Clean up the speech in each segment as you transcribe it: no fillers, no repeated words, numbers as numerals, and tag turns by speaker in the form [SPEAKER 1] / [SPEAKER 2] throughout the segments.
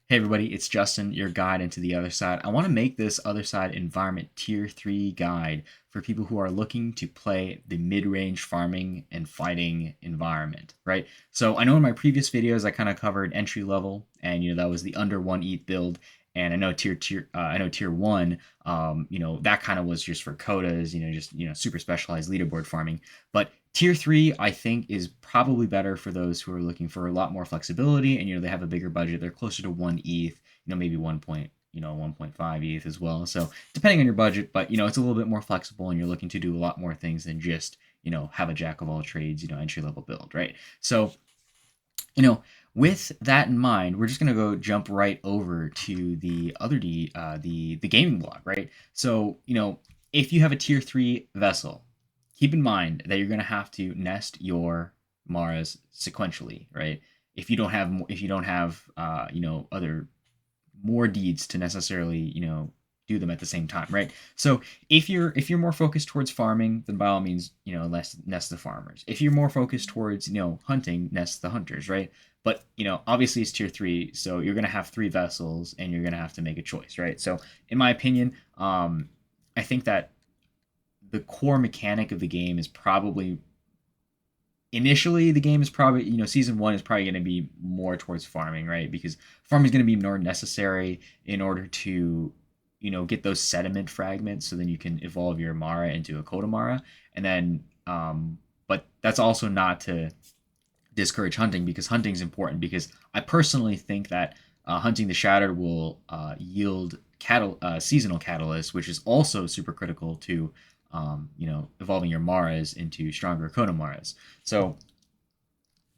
[SPEAKER 1] Hey everybody, it's Justin, your guide into the other side. I want to make this Otherside environment tier 3 guide for people who are looking to play the mid-range farming and fighting environment, right? So I know in my previous videos I kind of covered entry level, and that was the under 1 ETH build, and I know tier 1, that kind of was just for quotas, just super specialized leaderboard farming. But tier 3, I think, is probably better for those who are looking for a lot more flexibility, and they have a bigger budget. They're closer to 1 ETH, maybe 1.5 ETH as well. So depending on your budget, but it's a little bit more flexible, and you're looking to do a lot more things than just have a jack of all trades, entry level build, right? So with that in mind, we're just gonna go jump right over to the Otherdeed, the gaming blog, right? So if you have a tier 3 vessel, keep in mind that you're gonna have to nest your Maras sequentially, right? If you don't have other more deeds to necessarily do them at the same time, right? So if you're more focused towards farming, then by all means nest the farmers. If you're more focused towards hunting, nest the hunters, right? But obviously it's tier 3, so you're gonna have 3 vessels and you're gonna have to make a choice, right? So in my opinion, I think that the core mechanic of the game is probably initially the game is probably season 1 is probably going to be more towards farming, right? Because farming is going to be more necessary in order to get those sediment fragments, so then you can evolve your Mara into a Kotamara. And then but that's also not to discourage hunting, because hunting is important, because I personally think that hunting the Shattered will yield seasonal catalysts, which is also super critical to evolving your Maras into stronger Konomaras. So,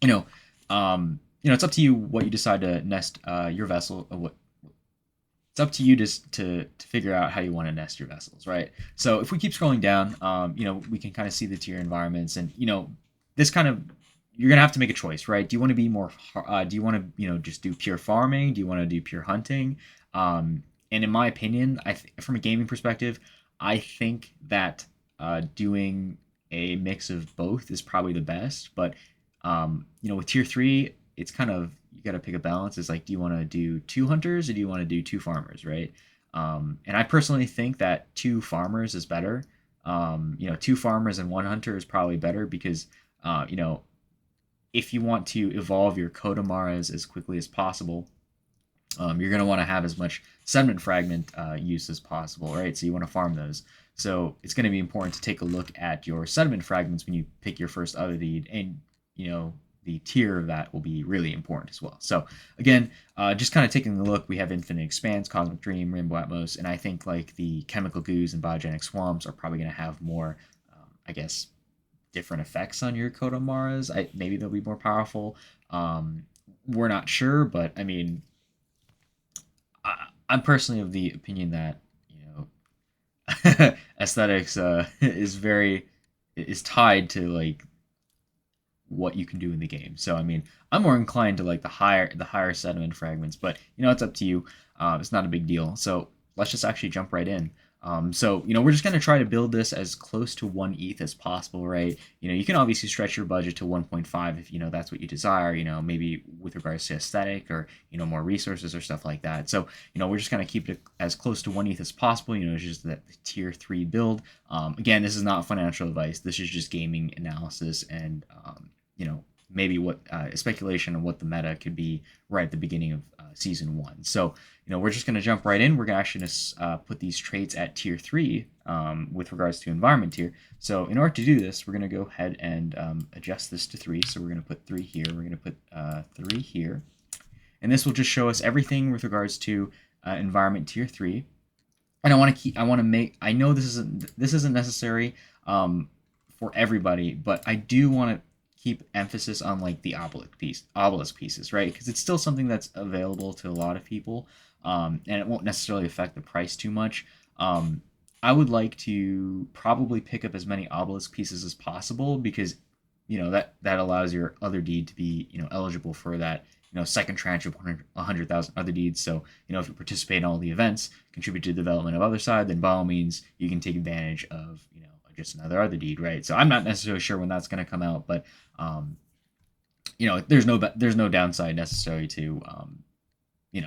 [SPEAKER 1] it's up to you what you decide to nest your vessel. It's up to you to figure out how you want to nest your vessels, right? So if we keep scrolling down, we can kind of see the tier environments, and this kind of you're gonna have to make a choice, right? Do you want to be more? Do you want to just do pure farming? Do you want to do pure hunting? And in my opinion, from a gaming perspective, I think that doing a mix of both is probably the best. But with tier 3, it's kind of you got to pick a balance. It's like, do you want to do 2 hunters or do you want to do 2 farmers, right? And I personally think that 2 farmers is better. 2 farmers and 1 hunter is probably better, because if you want to evolve your Kodamaras as quickly as possible, you're going to want to have as much sediment fragment use as possible, right? So you want to farm those. So it's going to be important to take a look at your sediment fragments when you pick your first Otherdeed, and the tier of that will be really important as well. So again, just kind of taking a look, we have Infinite Expanse, Cosmic Dream, Rainbow Atmos, and I think like the Chemical Goos and Biogenic Swamps are probably going to have more, I guess, different effects on your Kodomaras. Maybe they'll be more powerful. We're not sure, but I mean, I'm personally of the opinion that aesthetics is tied to like what you can do in the game. So I mean, I'm more inclined to like the higher sediment fragments, but it's up to you. It's not a big deal. So let's just actually jump right in. So we're just gonna try to build this as close to 1 ETH as possible, right? You can obviously stretch your budget to 1.5 if that's what you desire. Maybe with regards to aesthetic, or more resources or stuff like that. So we're just gonna keep it as close to 1 ETH as possible. It's just the tier 3 build. Again, this is not financial advice. This is just gaming analysis, and maybe what a speculation of what the meta could be right at the beginning of season 1. So we're just going to jump right in. We're going to actually put these traits at tier 3 with regards to environment tier. So in order to do this, we're going to go ahead and adjust this to 3. So we're going to put 3 here. We're going to put 3 here. And this will just show us everything with regards to environment tier 3. And I know this isn't necessary for everybody, but I do want to keep emphasis on like the obelisk pieces, right? Because it's still something that's available to a lot of people, and it won't necessarily affect the price too much. I would like to probably pick up as many obelisk pieces as possible, because that allows your Otherdeed to be eligible for that second tranche of 100,000 Otherdeeds. So if you participate in all the events, contribute to the development of Otherside, then by all means you can take advantage of just another Otherdeed, right? So I'm not necessarily sure when that's going to come out, but there's no downside necessary to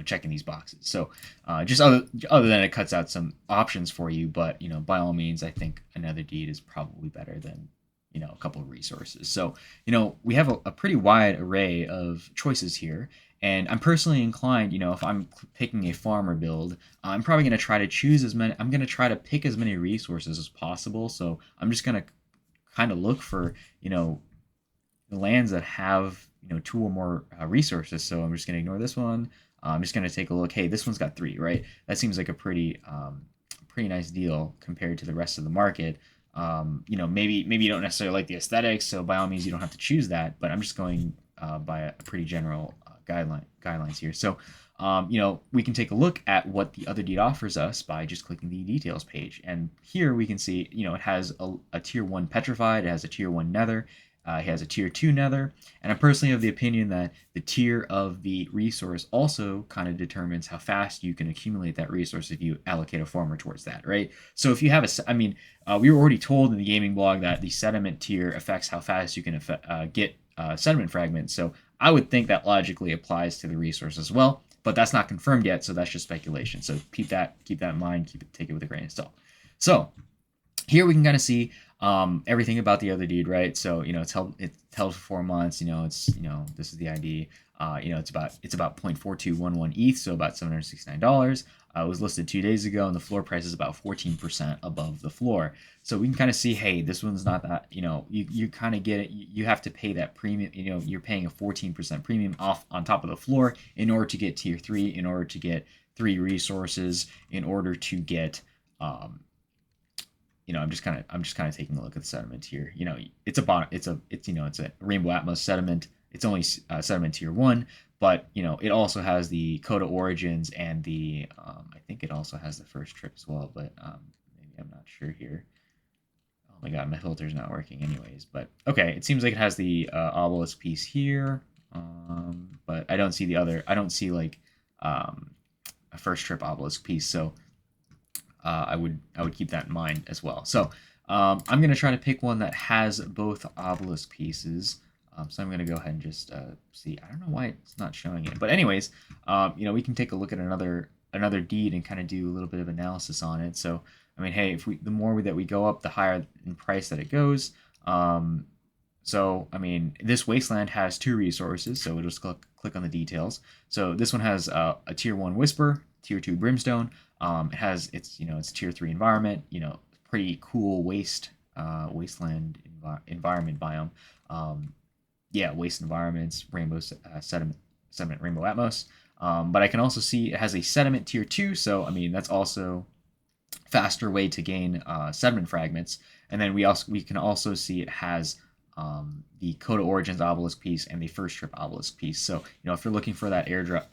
[SPEAKER 1] checking these boxes. So just other than it cuts out some options for you, but by all means, I think another deed is probably better than a couple of resources. So we have a pretty wide array of choices here. And I'm personally inclined, if I'm picking a farmer build, I'm probably going to try to choose as many. I'm going to try to pick as many resources as possible. So I'm just going to kind of look for, lands that have, two or more resources. So I'm just going to ignore this one. I'm just going to take a look. Hey, this one's got 3, right? That seems like a pretty nice deal compared to the rest of the market. Maybe you don't necessarily like the aesthetics, so by all means you don't have to choose that. But I'm just going by a pretty general guidelines here. So, we can take a look at what the Otherdeed offers us by just clicking the details page. And here we can see, it has a tier 1 petrified, it has a tier 1 nether, it has a tier 2 nether, and I'm personally of the opinion that the tier of the resource also kind of determines how fast you can accumulate that resource if you allocate a farmer towards that, right? So if you have we were already told in the gaming blog that the sediment tier affects how fast you can get sediment fragments. So I would think that logically applies to the resource as well, but that's not confirmed yet, so that's just speculation. So keep that in mind. Take it with a grain of salt. So here we can kind of see everything about the Otherdeed, right? So it's held for 4 months. It's this is the ID. It's about 0.4211 ETH, so about $769. It was listed 2 days ago, and the floor price is about 14% above the floor. So we can kind of see, hey, this one's not that. You kind of get it. You have to pay that premium. You're paying a 14% premium off on top of the floor in order to get tier 3, in order to get 3 resources, in order to get I'm just kind of taking a look at the sediment here. It's a Rainbow Atmos sediment. It's only sediment tier 1, but it also has the Coda Origins and the I think it also has the first trip as well, but maybe I'm not sure here. Oh my god, my filter's not working anyways. But okay, it seems like it has the obelisk piece here, but I don't see the other. I don't see like a first trip obelisk piece. So I would keep that in mind as well. So I'm going to try to pick one that has both obelisk pieces. So I'm going to go ahead and just see. I don't know why it's not showing it, but anyways, we can take a look at another deed and kind of do a little bit of analysis on it. So hey, the more that we go up, the higher in price that it goes. So this wasteland has 2 resources, so we'll just click on the details. So this one has a tier 1 whisper, tier 2 brimstone. It has it's tier 3 environment. Pretty cool wasteland environment biome. Waste environments, rainbow sediment rainbow atmos. But I can also see it has a sediment tier 2. So that's also faster way to gain sediment fragments. And then we can also see it has the Coda Origins obelisk piece and the first trip obelisk piece. So if you're looking for that airdrop,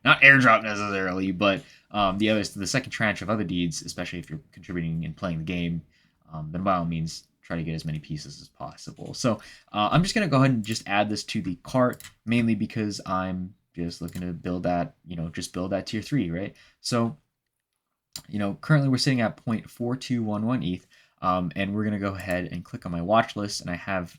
[SPEAKER 1] not airdrop necessarily, but the second tranche of Otherdeeds, especially if you're contributing and playing the game, then by all means try to get as many pieces as possible. So I'm just gonna go ahead and just add this to the cart, mainly because I'm just looking to build that, build that tier 3, right? So currently we're sitting at 0.4211 ETH, and we're gonna go ahead and click on my watch list, and I have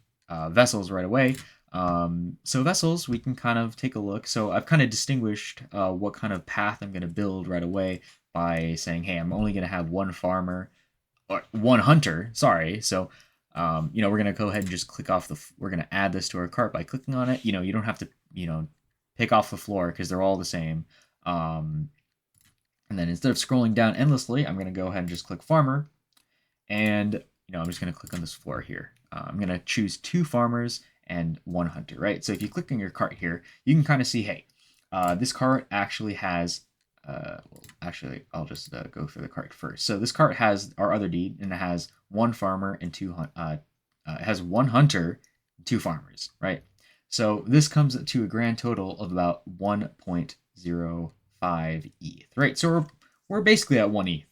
[SPEAKER 1] vessels right away. So vessels, we can kind of take a look. So I've kind of distinguished what kind of path I'm going to build right away by saying, hey, I'm only going to have 1 farmer or 1 hunter. Sorry. So, we're going to go ahead and just click off we're going to add this to our cart by clicking on it. You don't have to, pick off the floor because they're all the same. And then instead of scrolling down endlessly, I'm going to go ahead and just click farmer. And, I'm just going to click on this floor here. I'm going to choose 2 farmers and 1 hunter, right? So if you click on your cart here, you can kind of see, hey, this cart actually has, actually, I'll just go for the cart first. So this cart has our Otherdeed, and it has 1 farmer and 2, it has 1 hunter and 2 farmers, right? So this comes to a grand total of about 1.05 ETH, right? So we're basically at 1 ETH.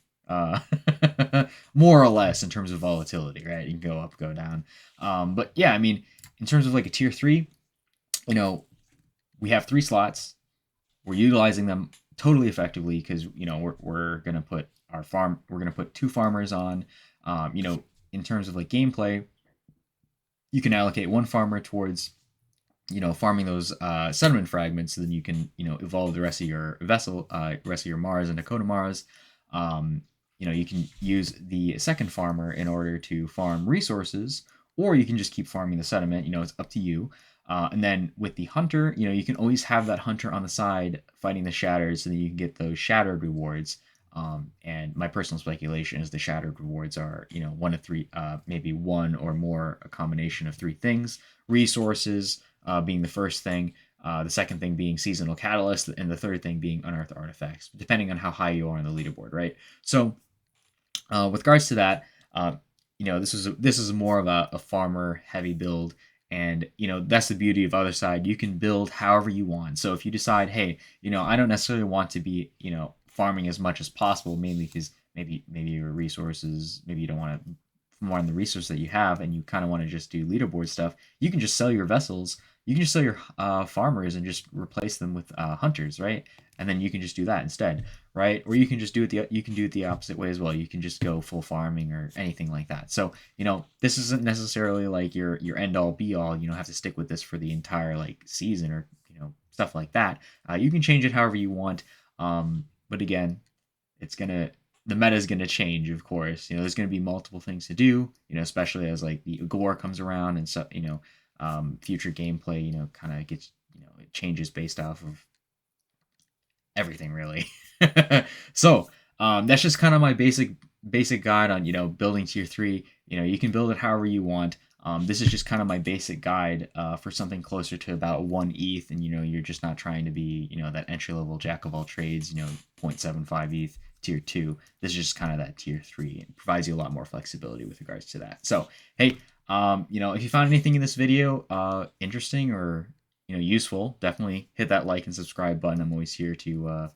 [SPEAKER 1] More or less in terms of volatility, right? You can go up, go down. But yeah, in terms of like a tier 3, we have 3 slots. We're utilizing them totally effectively because we're gonna put we're gonna put 2 farmers on. In terms of like gameplay, you can allocate 1 farmer towards farming those sediment fragments, so then you can, evolve the rest of your vessel, rest of your Mars into Dakota Mars. You can use the second farmer in order to farm resources, or you can just keep farming the sediment. It's up to you. And then with the hunter, you can always have that hunter on the side fighting the shattered, so that you can get those shattered rewards. And my personal speculation is the shattered rewards are, one of three, maybe one or more, a combination of three things: resources being the first thing, the second thing being seasonal catalyst, and the third thing being unearthed artifacts, depending on how high you are on the leaderboard, right? So, with regards to that, this is more of a farmer heavy build, and that's the beauty of Otherside. You can build however you want. So if you decide, hey, I don't necessarily want to be farming as much as possible, mainly because maybe your resources, maybe you don't want to more on the resource that you have, and you kind of want to just do leaderboard stuff. You can just sell your vessels. You can just sell your farmers and just replace them with hunters, right? And then you can just do that instead, right? Or you can just do it the opposite way as well. You can just go full farming or anything like that. So this isn't necessarily like your end all be all. You don't have to stick with this for the entire like season or stuff like that. You can change it however you want. But again, it's gonna the meta is gonna change, of course. There's gonna be multiple things to do. Especially as like the GOR comes around, and so future gameplay, kind of gets it changes based off of everything really. So that's just kind of my basic guide on building tier 3. You can build it however you want. This is just kind of my basic guide for something closer to about 1 ETH, and you're just not trying to be that entry level jack of all trades, 0.75 ETH tier 2. This is just kind of that tier 3, and provides you a lot more flexibility with regards to that. So hey, if you found anything in this video interesting or useful, definitely hit that like and subscribe button. I'm always here to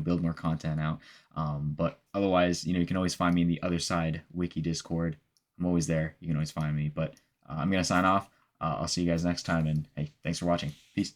[SPEAKER 1] build more content out. But otherwise, you can always find me in the Otherside wiki Discord. I'm always there. You can always find me. But I'm gonna sign off. I'll see you guys next time, and hey, thanks for watching. Peace.